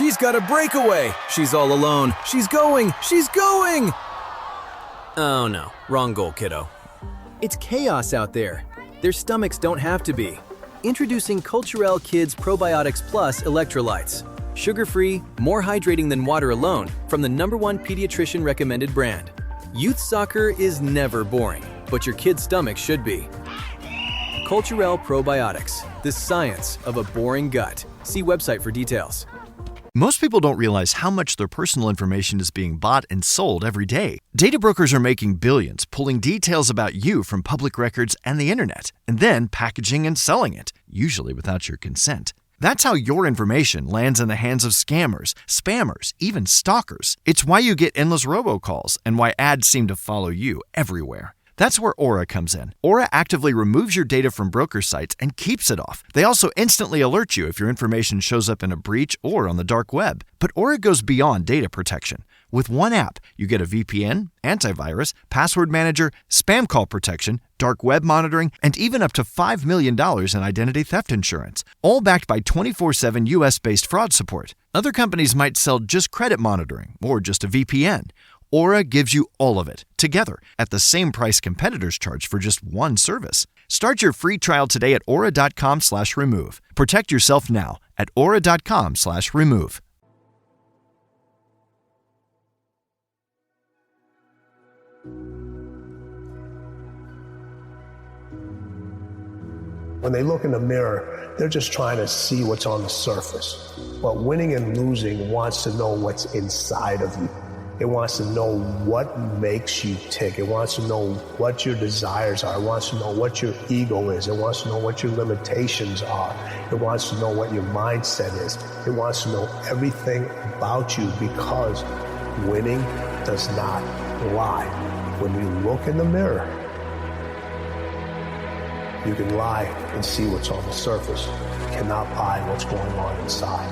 She's got a breakaway. She's all alone. She's going. She's going. Oh no, wrong goal, kiddo. It's chaos out there. Their stomachs don't have to be. Introducing Culturelle Kids Probiotics Plus Electrolytes. Sugar-free, more hydrating than water alone from the #1 pediatrician recommended brand. Youth soccer is never boring, but your kid's stomach should be. Culturelle Probiotics, the science of a boring gut. See website for details. Most people don't realize how much their personal information is being bought and sold every day. Data brokers are making billions, pulling details about you from public records and the internet, and then packaging and selling it, usually without your consent. That's how your information lands in the hands of scammers, spammers, even stalkers. It's why you get endless robocalls and why ads seem to follow you everywhere. That's where Aura comes in. Aura actively removes your data from broker sites and keeps it off. They also instantly alert you if your information shows up in a breach or on the dark web. But Aura goes beyond data protection. With one app, you get a VPN, antivirus, password manager, spam call protection, dark web monitoring, and even up to $5 million in identity theft insurance, all backed by 24/7 US-based fraud support. Other companies might sell just credit monitoring or just a VPN. Aura gives you all of it, together, at the same price competitors charge for just one service. Start your free trial today at aura.com/remove. Protect yourself now at aura.com/remove. When they look in the mirror, they're just trying to see what's on the surface. But winning and losing wants to know what's inside of you. It wants to know what makes you tick. It wants to know what your desires are. It wants to know what your ego is. It wants to know what your limitations are. It wants to know what your mindset is. It wants to know everything about you, because winning does not lie. When you look in the mirror, you can lie and see what's on the surface. You cannot lie what's going on inside.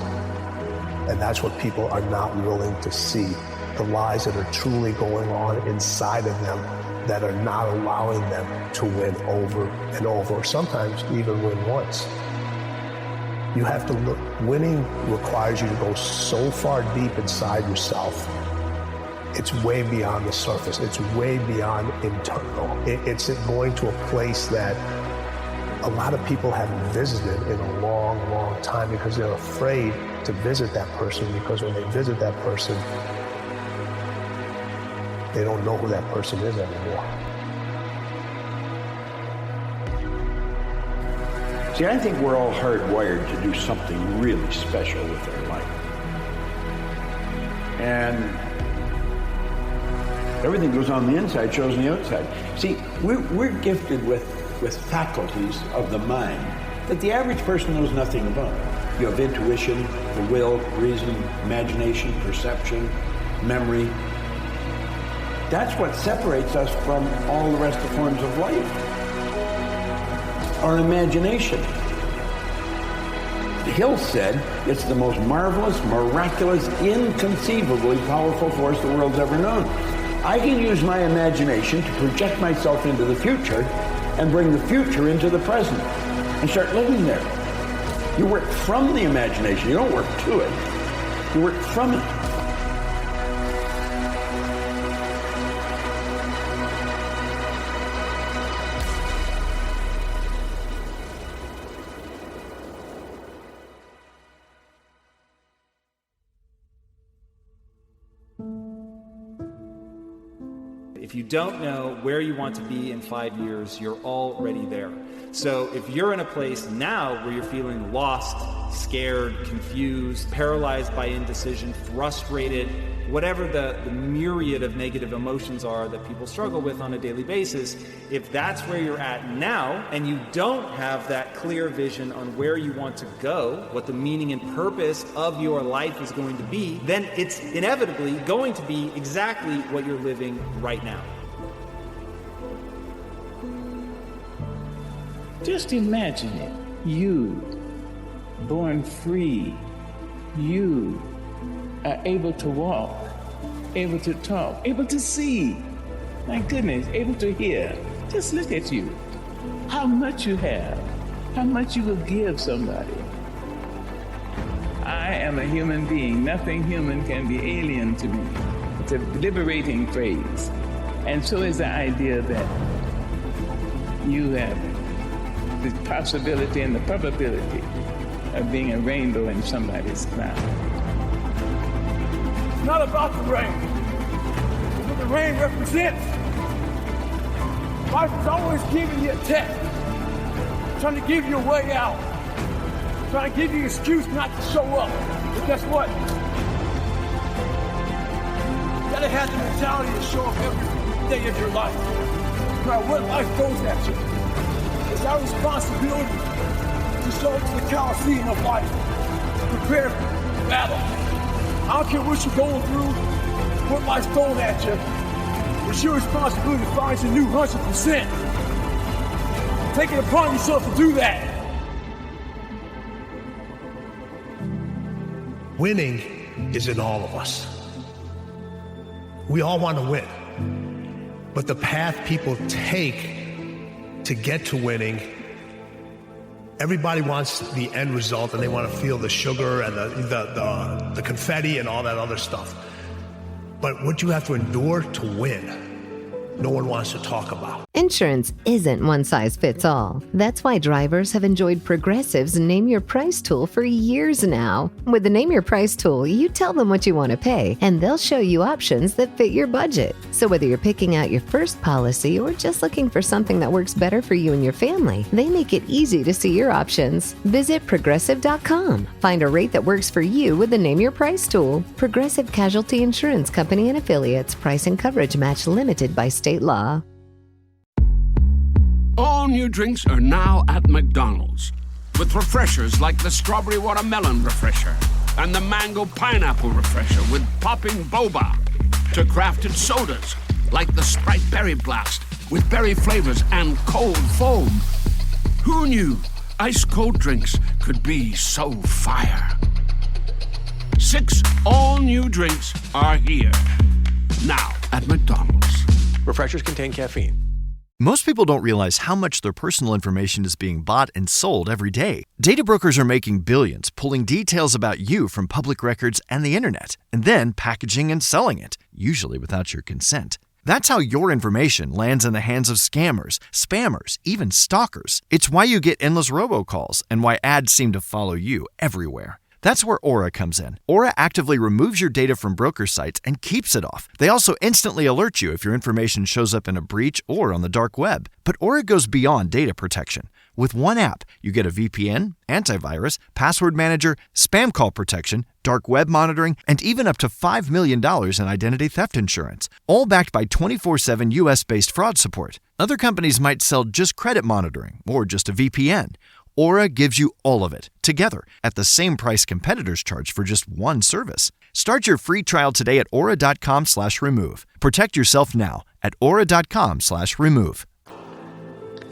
And that's what people are not willing to see. The lies that are truly going on inside of them that are not allowing them to win over and over, or sometimes even win once. You have to look. Winning requires you to go so far deep inside yourself. It's way beyond the surface. It's way beyond internal. It's going to a place that a lot of people haven't visited in a long, long time, because they're afraid to visit that person, because when they visit that person, they don't know who that person is anymore. See, I think we're all hardwired to do something really special with our life. And everything goes on the inside, shows on the outside. See, we're gifted with faculties of the mind that the average person knows nothing about. You have intuition, the will, reason, imagination, perception, memory. That's what separates us from all the rest of the forms of life. Our imagination. Hill said it's the most marvelous, miraculous, inconceivably powerful force the world's ever known. I can use my imagination to project myself into the future and bring the future into the present and start living there. You work from the imagination. You don't work to it. You work from it. If you don't know where you want to be in 5 years, you're already there. So if you're in a place now where you're feeling lost, scared, confused, paralyzed by indecision, frustrated, whatever the myriad of negative emotions are that people struggle with on a daily basis, if that's where you're at now and you don't have that clear vision on where you want to go, what the meaning and purpose of your life is going to be, then it's inevitably going to be exactly what you're living right now. Just imagine it. You, born free, you are able to walk, able to talk, able to see. My goodness, able to hear. Just look at you. How much you have, how much you will give somebody. I I am a human being. Nothing human can be alien to me. It's a liberating phrase. And so is the idea that you have the possibility and the probability of being a rainbow in somebody's crown. It's not about the rain. It's what the rain represents. Life is always giving you a test, trying to give you a way out, trying to give you an excuse not to show up. But guess what? You gotta have the mentality to show up every day of your life. No matter what life throws at you, it's our responsibility to show up to the Coliseum of life, prepare for battle. I don't care what you're going through, what life's throwing at you. It's your responsibility to find your new 100%. Take it upon yourself to do that. Winning is in all of us. We all want to win. But the path people take to get to winning, everybody wants the end result and they want to feel the sugar and the confetti and all that other stuff. But what you have to endure to win, no one wants to talk about. Insurance isn't one size fits all. That's why drivers have enjoyed Progressive's Name Your Price tool for years now. With the Name Your Price tool, you tell them what you want to pay, and they'll show you options that fit your budget. So whether you're picking out your first policy or just looking for something that works better for you and your family, they make it easy to see your options. Visit Progressive.com. Find a rate that works for you with the Name Your Price tool. Progressive Casualty Insurance Company and Affiliates. Price and coverage match limited by state law. All new drinks are now at McDonald's, with refreshers like the Strawberry Watermelon Refresher and the Mango Pineapple Refresher with popping boba, to crafted sodas like the Sprite Berry Blast with berry flavors and cold foam. Who knew ice-cold drinks could be so fire? 6 all-new drinks are here, now at McDonald's. Refreshers contain caffeine. Most people don't realize how much their personal information is being bought and sold every day. Data brokers are making billions, pulling details about you from public records and the internet, and then packaging and selling it, usually without your consent. That's how your information lands in the hands of scammers, spammers, even stalkers. It's why you get endless robocalls and why ads seem to follow you everywhere. That's where Aura comes in. Aura actively removes your data from broker sites and keeps it off. They also instantly alert you if your information shows up in a breach or on the dark web. But Aura goes beyond data protection. With one app, you get a VPN, antivirus, password manager, spam call protection, dark web monitoring, and even up to $5 million in identity theft insurance, all backed by 24/7 US-based fraud support. Other companies might sell just credit monitoring or just a VPN. Aura gives you all of it, together, at the same price competitors charge for just one service. Start your free trial today at aura.com/remove. Protect yourself now at aura.com/remove.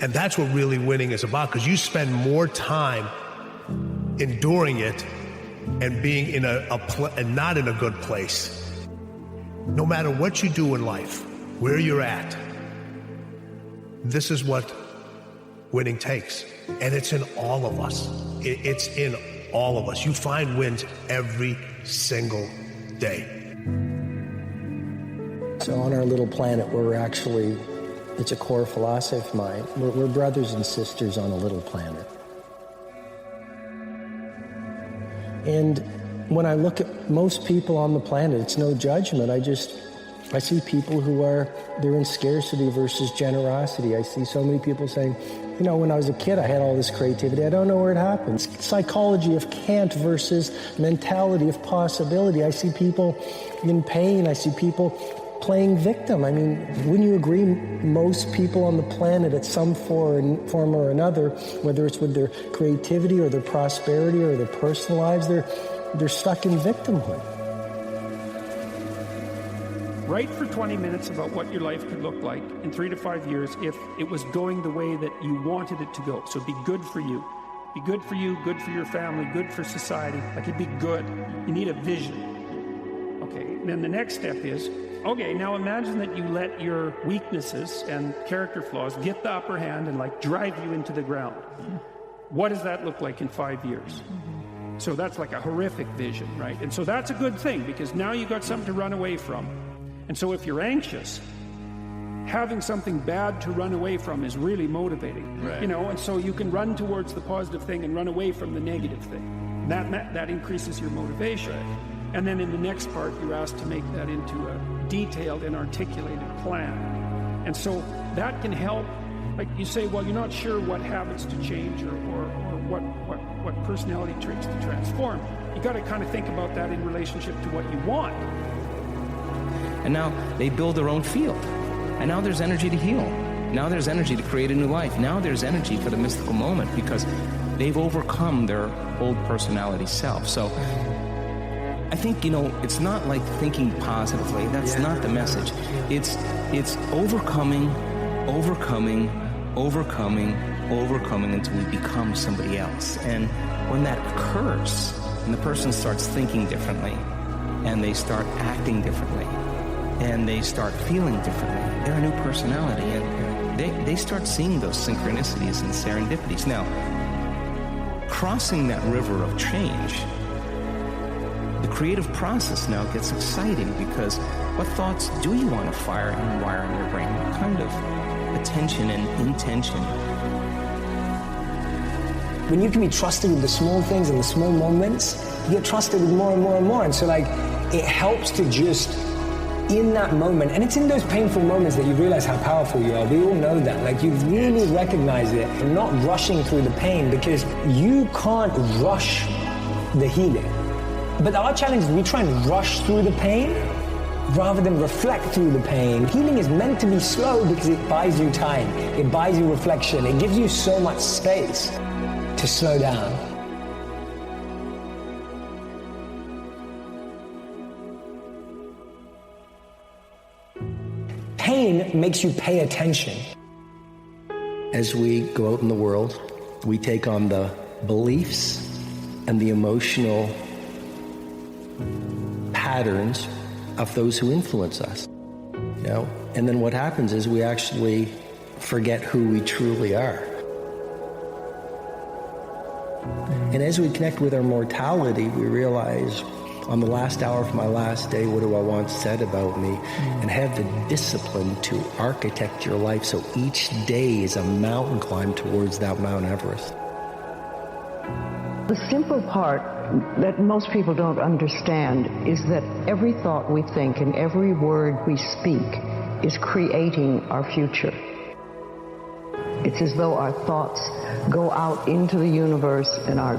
And that's what really winning is about, because you spend more time enduring it and being in and not in a good place. No matter what you do in life, where you're at, this is what winning takes. And it's in all of us. It's in all of us. You find wins every single day. So on our little planet, it's a core philosophy of mine. We're brothers and sisters on a little planet. And when I look at most people on the planet, it's no judgment. I see people they're in scarcity versus generosity. I see so many people saying, when I was a kid, I had all this creativity. I don't know where it happens. Psychology of can't versus mentality of possibility. I see people in pain. I see people playing victim. I mean, wouldn't you agree most people on the planet at some form or another, whether it's with their creativity or their prosperity or their personal lives, they're stuck in victimhood. Write for 20 minutes about what your life could look like in 3 to 5 years if it was going the way that you wanted it to go. So be good for you. Be good for you, good for your family, good for society. Like, it'd be good. You need a vision. Okay, and then the next step is, okay, now imagine that you let your weaknesses and character flaws get the upper hand and drive you into the ground. What does that look like in 5 years? So that's like a horrific vision, right? And so that's a good thing, because now you've got something to run away from. And so if you're anxious, having something bad to run away from is really motivating, right. And so you can run towards the positive thing and run away from the negative thing. That increases your motivation. Right. And then in the next part, you're asked to make that into a detailed and articulated plan. And so that can help. Like you say, well, you're not sure what habits to change or what personality traits to transform. You got to kind of think about that in relationship to what you want. And now they build their own field. And now there's energy to heal. Now there's energy to create a new life. Now there's energy for the mystical moment because they've overcome their old personality self. So I think, it's not like thinking positively. That's not the message. It's overcoming until we become somebody else. And when that occurs, and the person starts thinking differently, and they start acting differently, and they start feeling differently, they're a new personality, and they start seeing those synchronicities and serendipities. Now, crossing that river of change, the creative process now gets exciting, because what thoughts do you want to fire and wire in your brain? What kind of attention and intention? When you can be trusted with the small things and the small moments, you get trusted with more and more and more. And so it helps to just, in that moment, and it's in those painful moments that you realize how powerful you are. We all know that. You really recognize it and not rushing through the pain, because you can't rush the healing. But our challenge is we try and rush through the pain rather than reflect through the pain. Healing is meant to be slow because it buys you time. It buys you reflection. It gives you so much space to slow down. Pain makes you pay attention. As we go out in the world, we take on the beliefs and the emotional patterns of those who influence us. And then what happens is we actually forget who we truly are. And as we connect with our mortality, we realize, on the last hour of my last day, what do I want said about me? And have the discipline to architect your life so each day is a mountain climb towards that Mount Everest. The simple part that most people don't understand is that every thought we think and every word we speak is creating our future. It's as though our thoughts go out into the universe and are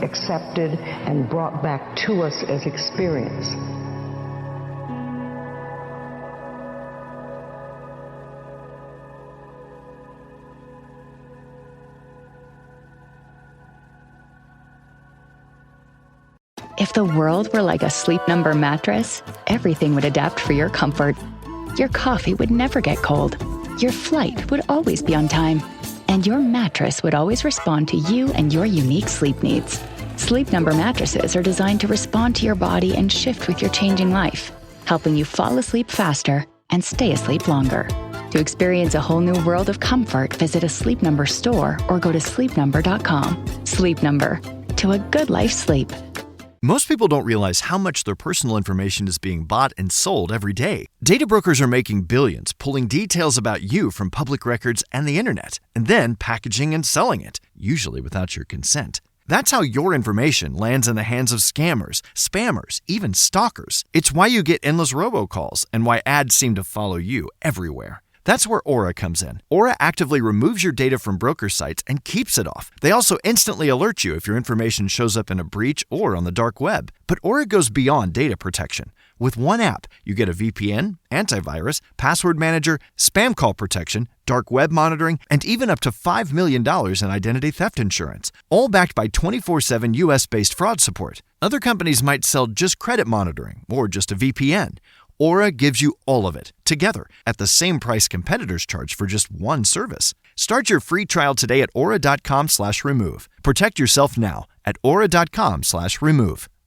accepted and brought back to us as experience. If the world were like a Sleep Number mattress, everything would adapt for your comfort. Your coffee would never get cold. Your flight would always be on time. And your mattress would always respond to you and your unique sleep needs. Sleep Number mattresses are designed to respond to your body and shift with your changing life, helping you fall asleep faster and stay asleep longer. To experience a whole new world of comfort, visit a Sleep Number store or go to sleepnumber.com. Sleep Number. To a good life sleep. Most people don't realize how much their personal information is being bought and sold every day. Data brokers are making billions, pulling details about you from public records and the internet, and then packaging and selling it, usually without your consent. That's how your information lands in the hands of scammers, spammers, even stalkers. It's why you get endless robocalls and why ads seem to follow you everywhere. That's where Aura comes in. Aura actively removes your data from broker sites and keeps it off. They also instantly alert you if your information shows up in a breach or on the dark web. But Aura goes beyond data protection. With one app, you get a VPN, antivirus, password manager, spam call protection, dark web monitoring, and even up to $5 million in identity theft insurance, all backed by 24/7 US-based fraud support. Other companies might sell just credit monitoring or just a VPN. Aura gives you all of it, together, at the same price competitors charge for just one service. Start your free trial today at aura.com/remove. Protect yourself now at aura.com/remove.